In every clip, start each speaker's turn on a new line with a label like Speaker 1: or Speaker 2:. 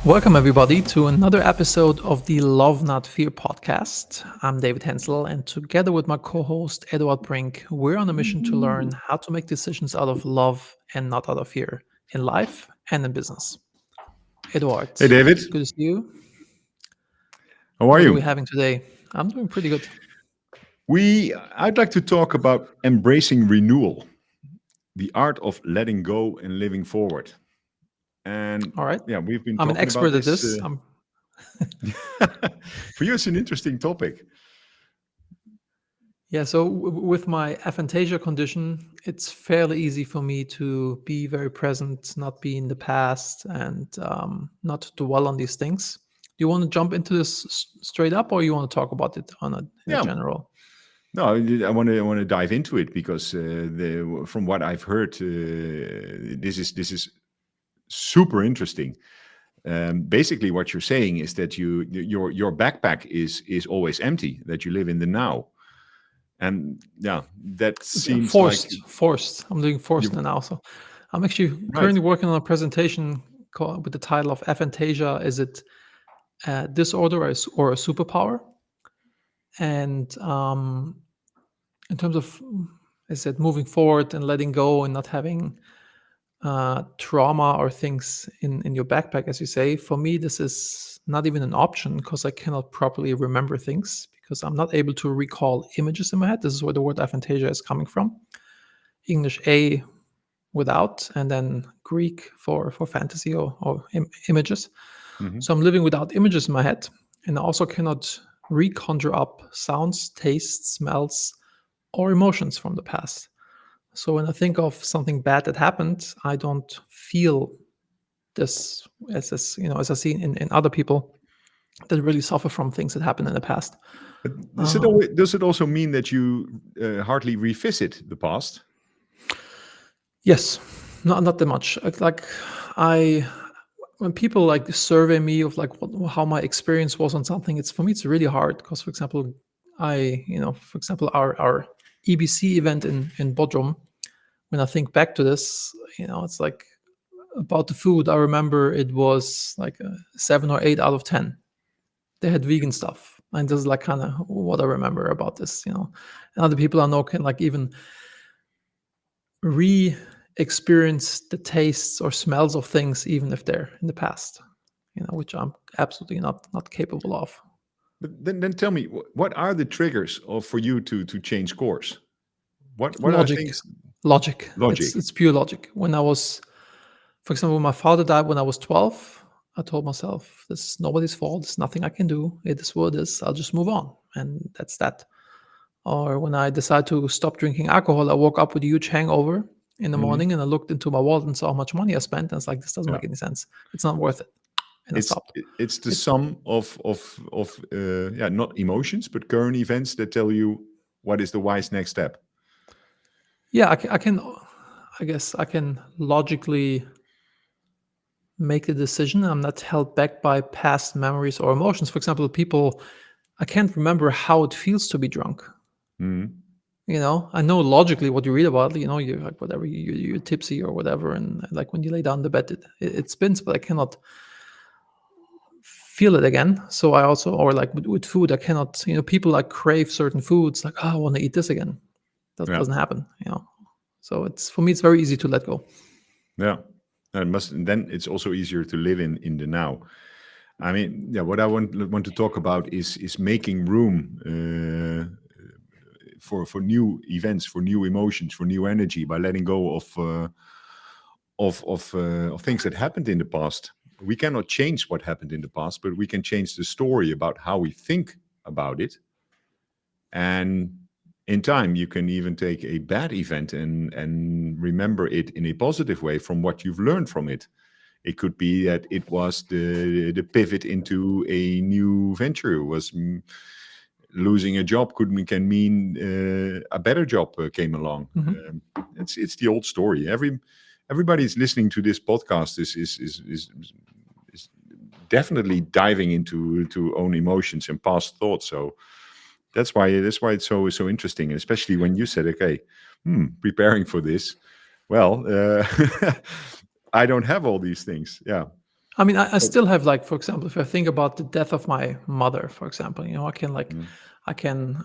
Speaker 1: Welcome, everybody, to another episode of the Love Not Fear podcast. I'm David Henzel, and together with my co host, Eduard Brink, we're on a mission to learn how to make decisions out of love and not out of fear in life and in business. Eduard,
Speaker 2: Hey, David.
Speaker 1: good to see you.
Speaker 2: How are
Speaker 1: What are we
Speaker 2: you?
Speaker 1: having today? I'm doing pretty good.
Speaker 2: I'd like to talk about embracing renewal, the art of letting go and living forward. And
Speaker 1: All right.
Speaker 2: yeah, we've been
Speaker 1: I'm an
Speaker 2: talking about
Speaker 1: expert at
Speaker 2: this.
Speaker 1: this.
Speaker 2: For you, it's an interesting topic.
Speaker 1: Yeah, so with my aphantasia condition, it's fairly easy for me to be very present, not be in the past, and not dwell on these things. Do you want to jump into this straight up, or you want to talk about it in a
Speaker 2: Yeah,
Speaker 1: general?
Speaker 2: no, I want to dive into it because from what I've heard, this is super interesting. Basically, what you're saying is that your backpack is always empty. That you live in the now. And yeah, that seems like
Speaker 1: Forced. I'm doing forced
Speaker 2: you
Speaker 1: now. So I'm actually
Speaker 2: right.
Speaker 1: currently working on a presentation with the title of aphantasia. Is it a disorder or a superpower? And in terms of, I said, moving forward and letting go and not having trauma or things in your backpack, as you say, for me, this is not even an option because I cannot properly remember things because I'm not able to recall images in my head. This is where the word aphantasia is coming from. English A without, and then Greek for fantasy or images.
Speaker 2: Mhm.
Speaker 1: So I'm living without images in my head, and I also cannot reconjure up sounds, tastes, smells, or emotions from the past. So when I think of something bad that happened, I don't feel this as I see in other people that really suffer from things that happened in the past.
Speaker 2: But
Speaker 1: Um,
Speaker 2: does it also mean that you hardly revisit the past?
Speaker 1: yes, not that much. Like I when people like survey me of like how my experience was on something, it's for me it's really hard because for example, our EBC event in Bodrum. When I think back to this, it's like about the food. I remember it was like a 7 or 8 out of 10. They had vegan stuff, and this is like kind of what I remember about this. And other people I know can like even re-experience the tastes or smells of things even if they're in the past. Which I'm absolutely not capable of.
Speaker 2: But then tell me, what are the triggers for you to change course? What are
Speaker 1: Logic,
Speaker 2: things?
Speaker 1: logic. It's
Speaker 2: Logic.
Speaker 1: it's pure logic. When I was, for example, when my father died when I was 12, I told myself, "This is nobody's fault. There's nothing I can do. It is what it is. I'll just move on," and that's that. Or when I decided to stop drinking alcohol, I woke up with a huge hangover in the
Speaker 2: Hmm.
Speaker 1: morning, and I looked into my wallet and saw how much money I spent, and it's like this doesn't
Speaker 2: Yeah,
Speaker 1: make any sense. It's not worth it, and I stopped.
Speaker 2: it's the
Speaker 1: It,
Speaker 2: sum of yeah, not emotions but current events that tell you what is the wise next step.
Speaker 1: yeah, I guess I can logically make a decision. I'm not held back by past memories or emotions. For example, I can't remember how it feels to be drunk.
Speaker 2: Hmm.
Speaker 1: I know logically what you read about. You're like whatever, you're tipsy or whatever, and like when you lay down in the bed, it spins, but I cannot feel it again. So I also, or like with food, I cannot. People like crave certain foods, like, oh, I want to eat this again. That
Speaker 2: Yeah,
Speaker 1: doesn't happen. So it's for me, it's very easy to let go.
Speaker 2: yeah. And then it's also easier to live in the now. I mean, yeah. What I want to talk about is making room for new events, for new emotions, for new energy by letting go of things that happened in the past. We cannot change what happened in the past, but we can change the story about how we think about it. And in time, you can even take a bad event and remember it in a positive way from what you've learned from it. It could be that it was the pivot into a new venture. It was losing a job can mean a better job came along.
Speaker 1: Mhm.
Speaker 2: It's the old story. Everybody's listening to this podcast is definitely diving into own emotions and past thoughts. So that's why it's so interesting, and especially when you said, okay, preparing for this. Well, I don't have all these things. Yeah.
Speaker 1: I mean, I
Speaker 2: But
Speaker 1: still have, like, for example, if I think about the death of my mother, for example,
Speaker 2: mm,
Speaker 1: I can,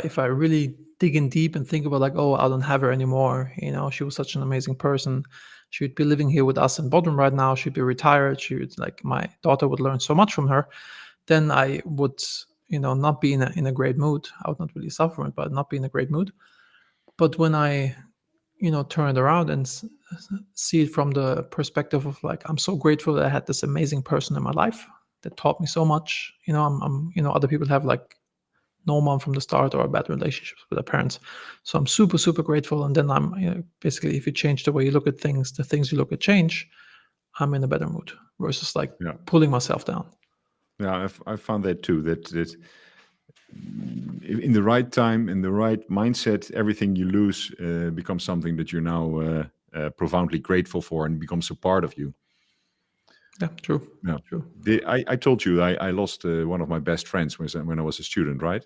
Speaker 1: if I really dig in deep and think about, like, oh, I don't have her anymore. She was such an amazing person. She would be living here with us in Bodrum right now. She'd be retired. She would, like, my daughter would learn so much from her. Then I would, not be in a great mood. I would not really suffer from it, but not be in a great mood. But when I turn it around and see it from the perspective of, like, I'm so grateful that I had this amazing person in my life that taught me so much. Other people have, like, no mom from the start or bad relationships with their parents. So I'm super, super grateful. And then basically, if you change the way you look at things, the things you look at change, I'm in a better mood versus, like,
Speaker 2: yeah,
Speaker 1: pulling myself down.
Speaker 2: yeah, I found that too. That in the right time, in the right mindset, everything you lose becomes something that you're now profoundly grateful for and becomes a part of you.
Speaker 1: Yeah, true.
Speaker 2: Yeah.
Speaker 1: True.
Speaker 2: I told you I lost one of my best friends when I was a student, right?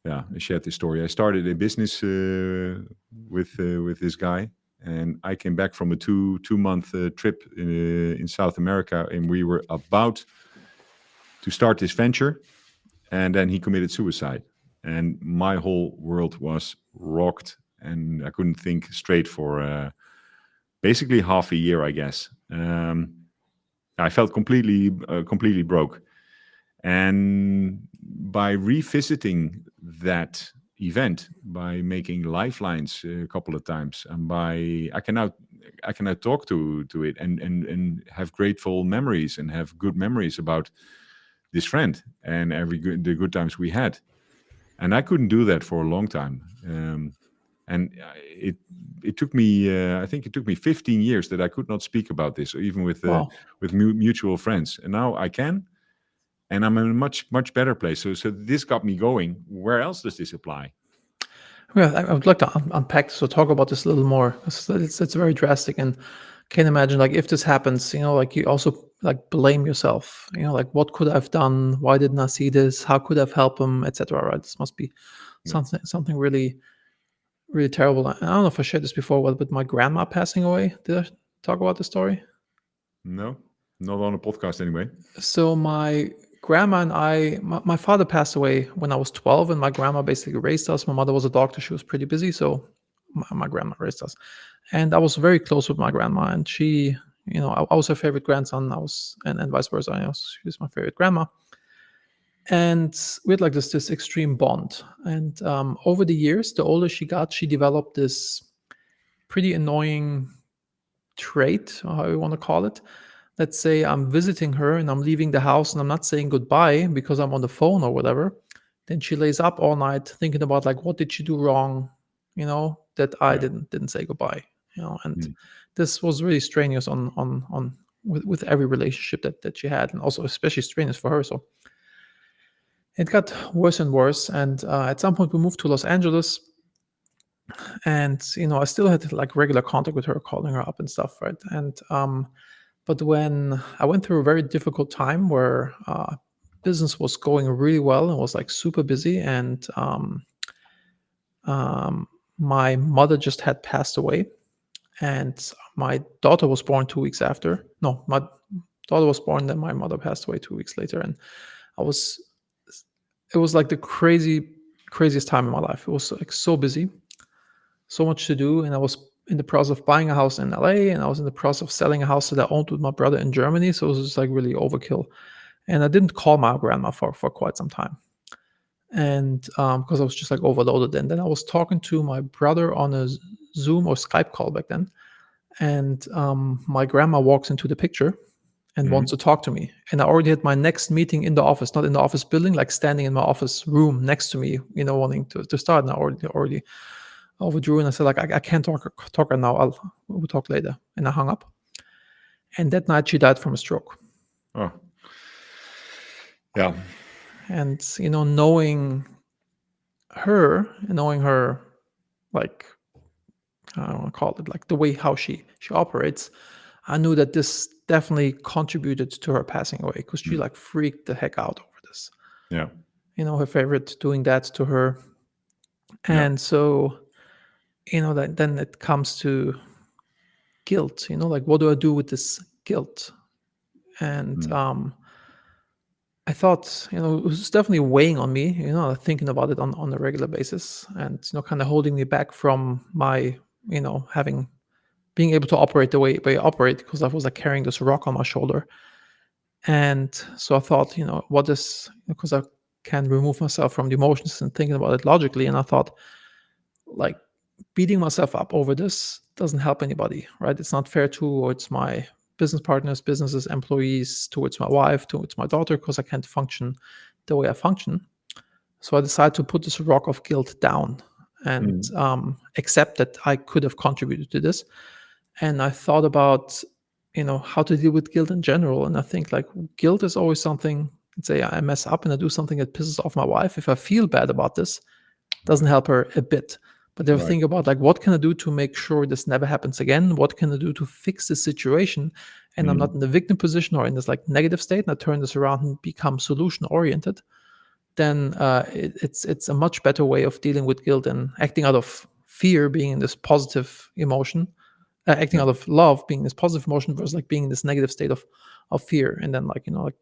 Speaker 2: Yeah, I shared this story. I started a business with this guy, and I came back from a two month trip in South America, and we were about to start this venture, and then he committed suicide, and my whole world was rocked, and I couldn't think straight for basically half a year, I guess. I felt completely broke. And by revisiting that event, by making lifelines a couple of times, and by I can now talk to it and have grateful memories and have good memories about this friend and the good times we had. And I couldn't do that for a long time. And it took me I think it took me 15 years that I could not speak about this, or even
Speaker 1: Wow.
Speaker 2: with mutual friends. And now I can, and I'm in a much better place. So this got me going. Where else does this apply?
Speaker 1: Yeah, I would like to unpack this or talk about this a little more. It's very drastic, and can imagine, like, if this happens, like, you also, like, blame yourself. Like, what could I've done? Why didn't I see this? How could I've helped him, etc. Right? This must be
Speaker 2: Yeah.
Speaker 1: something really, really terrible. I don't know if I shared this before, but with my grandma passing away, did I talk about the story?
Speaker 2: No, not on a podcast anyway.
Speaker 1: So my grandma and my father passed away when I was 12, and my grandma basically raised us. My mother was a doctor; she was pretty busy, so my grandma raised us. And I was very close with my grandma, and she, I was her favorite grandson. And vice versa. She was my favorite grandma, and we had, like, this extreme bond. And over the years, the older she got, she developed this pretty annoying trait, or how you want to call it. Let's say I'm visiting her and I'm leaving the house and I'm not saying goodbye because I'm on the phone or whatever. Then she lays up all night thinking about, like, what did she do wrong, that I
Speaker 2: Yeah.
Speaker 1: didn't say goodbye. And
Speaker 2: Mm.
Speaker 1: this was really strenuous on with every relationship that she had, and also especially strenuous for her. So it got worse and worse. And at some point we moved to Los Angeles, and I still had, like, regular contact with her, calling her up and stuff, right? And but when I went through a very difficult time where business was going really well and was, like, super busy, and um, my mother just had passed away, and my daughter was born 2 weeks after. No, my daughter was born, then my mother passed away 2 weeks later, and I was it was like the craziest time in my life. It was, like, so busy, so much to do, and I was in the process of buying a house in LA, and I was in the process of selling a house that I owned with my brother in Germany. So it was just, like, really overkill. And I didn't call my grandma for quite some time, and because I was just, like, overloaded. And then I was talking to my brother on a Zoom or Skype call back then, and my grandma walks into the picture and wants to
Speaker 2: Mhm.
Speaker 1: talk to me. And I already had my next meeting in the office, not in the office building, like, standing in my office room next to me, wanting to start. And I already overdrew, and I said, like, I can't talk right now. We'll talk later. And I hung up. And that night she died from a stroke.
Speaker 2: Oh, yeah.
Speaker 1: And knowing her, like, I don't want to call it, like, the way how she operates, I knew that this definitely contributed to her passing away, because she,
Speaker 2: Mm.
Speaker 1: like, freaked the heck out over this.
Speaker 2: Yeah.
Speaker 1: Her favorite doing that to her.
Speaker 2: Yeah.
Speaker 1: And so, that then it comes to guilt, like, what do I do with this guilt? And
Speaker 2: Mm.
Speaker 1: I thought, it was definitely weighing on me, thinking about it on a regular basis, and kind of holding me back from my, having being able to operate the way I operate, because I was like carrying this rock on my shoulder. And so I thought, what is, because I can remove myself from the emotions and thinking about it logically. And I thought, like, beating myself up over this doesn't help anybody, right? It's not fair towards my business partners, businesses, employees, towards my wife, towards my daughter, because I can't function the way I function. So I decided to put this rock of guilt down and
Speaker 2: Mm.
Speaker 1: accept that I could have contributed to this. And I thought about, how to deal with guilt in general. And I think like guilt is always something. Let's say I mess up and I do something that pisses off my wife. If I feel bad about this, doesn't
Speaker 2: Right.
Speaker 1: help her a bit. But if I
Speaker 2: Right.
Speaker 1: think about like what can I do to make sure this never happens again? What can I do to fix the situation? And I'm not
Speaker 2: Mm.
Speaker 1: in the victim position or in this like negative state, and I turn this around and become solution oriented. Then it's a much better way of dealing with guilt and acting out of fear, being in this positive emotion, acting
Speaker 2: Yeah.
Speaker 1: out of love, being in this positive emotion, versus like being in this negative state of fear, and then like like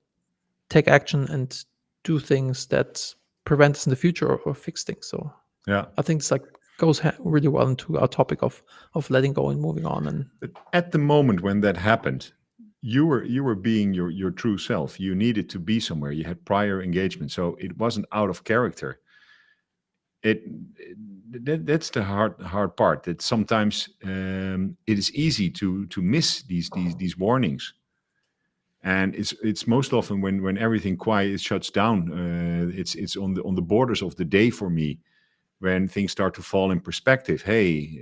Speaker 1: take action and do things that prevent us in the future, or fix things. So
Speaker 2: Yeah.
Speaker 1: I think it's like goes really well into our topic of letting go and moving on. And
Speaker 2: But at the moment when that happened, you were being your true self. You needed to be somewhere. You had prior engagement, so it wasn't out of character. That's the hard part. That sometimes it is easy to miss these warnings, and it's most often when everything quiet shuts down. It's on the borders of the day for me, when things start to fall in perspective. Hey,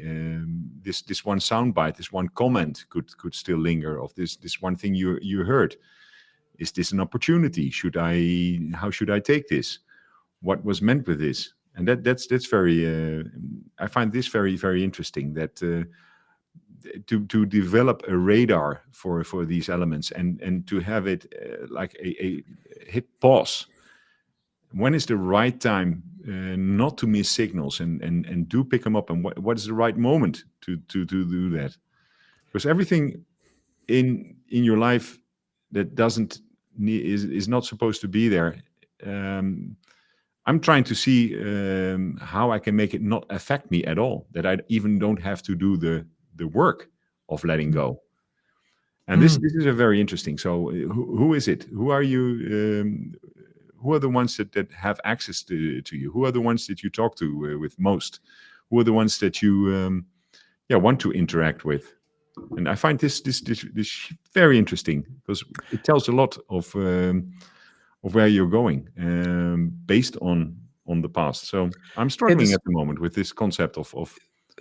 Speaker 2: this one soundbite, this one comment could still linger. Of this one thing you heard, is this an opportunity? How should I take this? What was meant with this? And that's very. I find this very very interesting. That to develop a radar for these elements, and to have it like a hit pause. When is the right time not to miss signals, and do pick them up, and what is the right moment to do that? Because everything in your life that doesn't need, is not supposed to be there. um, I'm trying to see how I can make it not affect me at all, that I even don't have to do the work of letting go. And this
Speaker 1: mm,
Speaker 2: this is a very interesting. So who is it? Who are you? Who are the ones that have access to you? Who are the ones that you talk to with most? Who are the ones that you want to interact with? And I find this very interesting, because it tells a lot of where you're going, based on the past. So I'm
Speaker 1: yeah,
Speaker 2: struggling
Speaker 1: this,
Speaker 2: at the moment with this concept of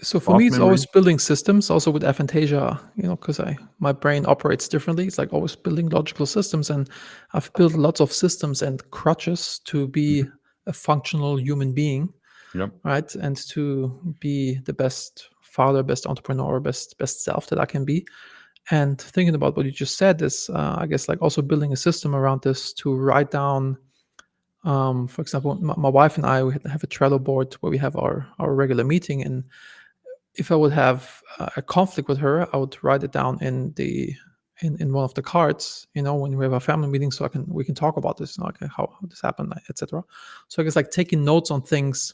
Speaker 1: so for
Speaker 2: past
Speaker 1: me it's
Speaker 2: memory.
Speaker 1: always building systems, also with aphantasia, because my brain operates differently. It's like always building logical systems, and I've built lots of systems and crutches to be
Speaker 2: Mhm.
Speaker 1: a functional human being,
Speaker 2: Yep.
Speaker 1: right? And to be the best father, best entrepreneur, best self that I can be. And thinking about what you just said is, I guess, like also building a system around this to write down. For example, my wife and I, we have a Trello board where we have our regular meeting, and if I would have a conflict with her, I would write it down in one of the cards, when we have a family meeting, so we can talk about this, like how this happened, etc. So I guess like taking notes on things.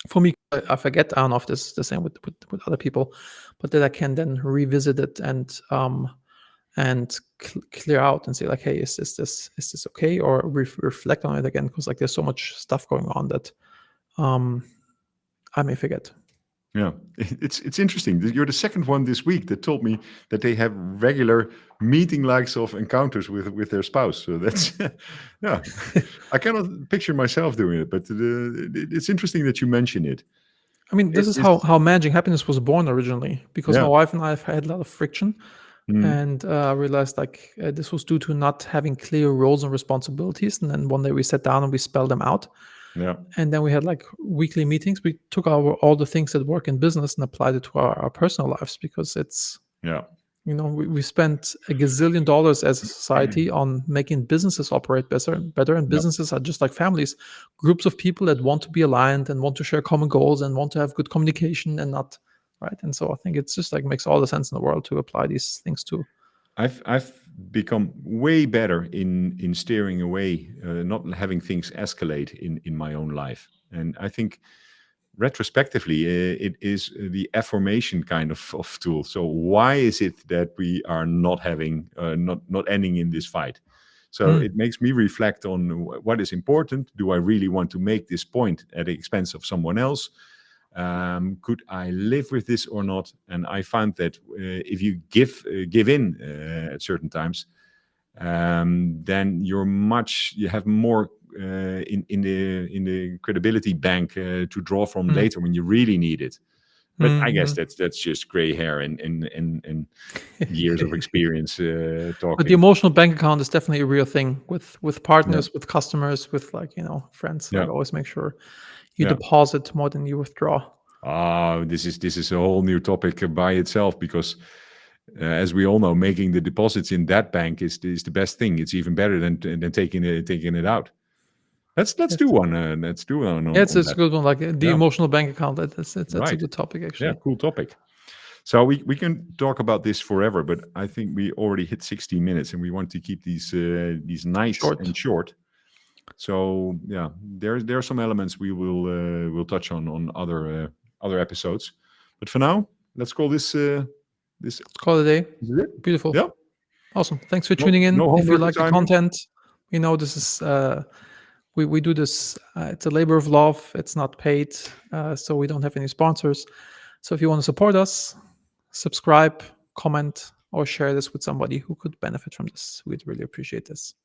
Speaker 1: For me, I forget. I don't know if this is the same with other people, but that I can then revisit it and clear out and say like, hey, is this okay, or reflect on it again, because like there's so much stuff going on that um I may forget.
Speaker 2: Yeah, it's interesting. You're the second one this week that told me that they have regular meeting likes of encounters with their spouse. So that's yeah. I cannot picture myself doing it, but it's interesting that you mention it.
Speaker 1: I mean, this
Speaker 2: It
Speaker 1: is
Speaker 2: is.
Speaker 1: how managing happiness was born originally, because my
Speaker 2: Yeah.
Speaker 1: wife and I have had a lot of friction,
Speaker 2: Mm.
Speaker 1: and I realized like this was due to not having clear roles and responsibilities. And then one day we sat down and we spelled them out,
Speaker 2: Yeah.
Speaker 1: and then we had like weekly meetings. We took all the things that work in business and applied it to our personal lives, because it's,
Speaker 2: Yeah.
Speaker 1: we spent a gazillion dollars as a society on making businesses operate better, and
Speaker 2: Yeah.
Speaker 1: businesses are just like families, groups of people that want to be aligned and want to share common goals and want to have good communication, and not right. And so I think it's just like makes all the sense in the world to apply these things to.
Speaker 2: I've become way better in steering away, not having things escalate in my own life. And I think retrospectively, it is the affirmation kind of tool. So why is it that we are not having, not ending in this fight? So
Speaker 1: Mm,
Speaker 2: it makes me reflect on what is important. Do I really want to make this point at the expense of someone else? Could I live with this or not? And I found that if you give in at certain times, then you have more in the credibility bank to draw from
Speaker 1: mm,
Speaker 2: later when you really need it. But I guess
Speaker 1: mm,
Speaker 2: that's just gray hair and years of
Speaker 1: mm.
Speaker 2: experience
Speaker 1: But the
Speaker 2: talking.
Speaker 1: emotional bank account is definitely a real thing with
Speaker 2: Yeah,
Speaker 1: partners, with customers, with friends.
Speaker 2: yeah,
Speaker 1: Like always make sure you
Speaker 2: yeah.
Speaker 1: deposit more than you withdraw.
Speaker 2: This is a whole new topic by itself because, as we all know, making the deposits in that bank is the best thing. It's even better than taking it out. Let's do
Speaker 1: Yes.
Speaker 2: one. Let's do one
Speaker 1: Yeah,
Speaker 2: on
Speaker 1: it's a
Speaker 2: that.
Speaker 1: good one. Like the
Speaker 2: Yeah,
Speaker 1: emotional bank account. That's a
Speaker 2: right.
Speaker 1: good topic
Speaker 2: Yeah,
Speaker 1: actually.
Speaker 2: cool topic. So we can talk about this forever, but I think we already hit 60 minutes, and we want to keep these nice
Speaker 1: Short.
Speaker 2: and short. So yeah, there are some elements we'll touch on other episodes, but for now, let's call this
Speaker 1: Let's call it a day.
Speaker 2: is it.
Speaker 1: Beautiful.
Speaker 2: Yeah,
Speaker 1: Awesome. Thanks for
Speaker 2: no
Speaker 1: tuning in.
Speaker 2: no
Speaker 1: If you
Speaker 2: homework
Speaker 1: like the
Speaker 2: assignment.
Speaker 1: content, this is we do this. It's a labor of love. It's not paid, so we don't have any sponsors. So if you want to support us, subscribe, comment, or share this with somebody who could benefit from this. We'd really appreciate this.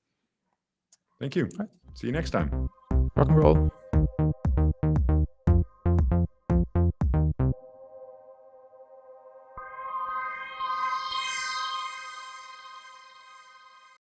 Speaker 2: Thank you.
Speaker 1: All right.
Speaker 2: See you next time.
Speaker 1: Rock and roll.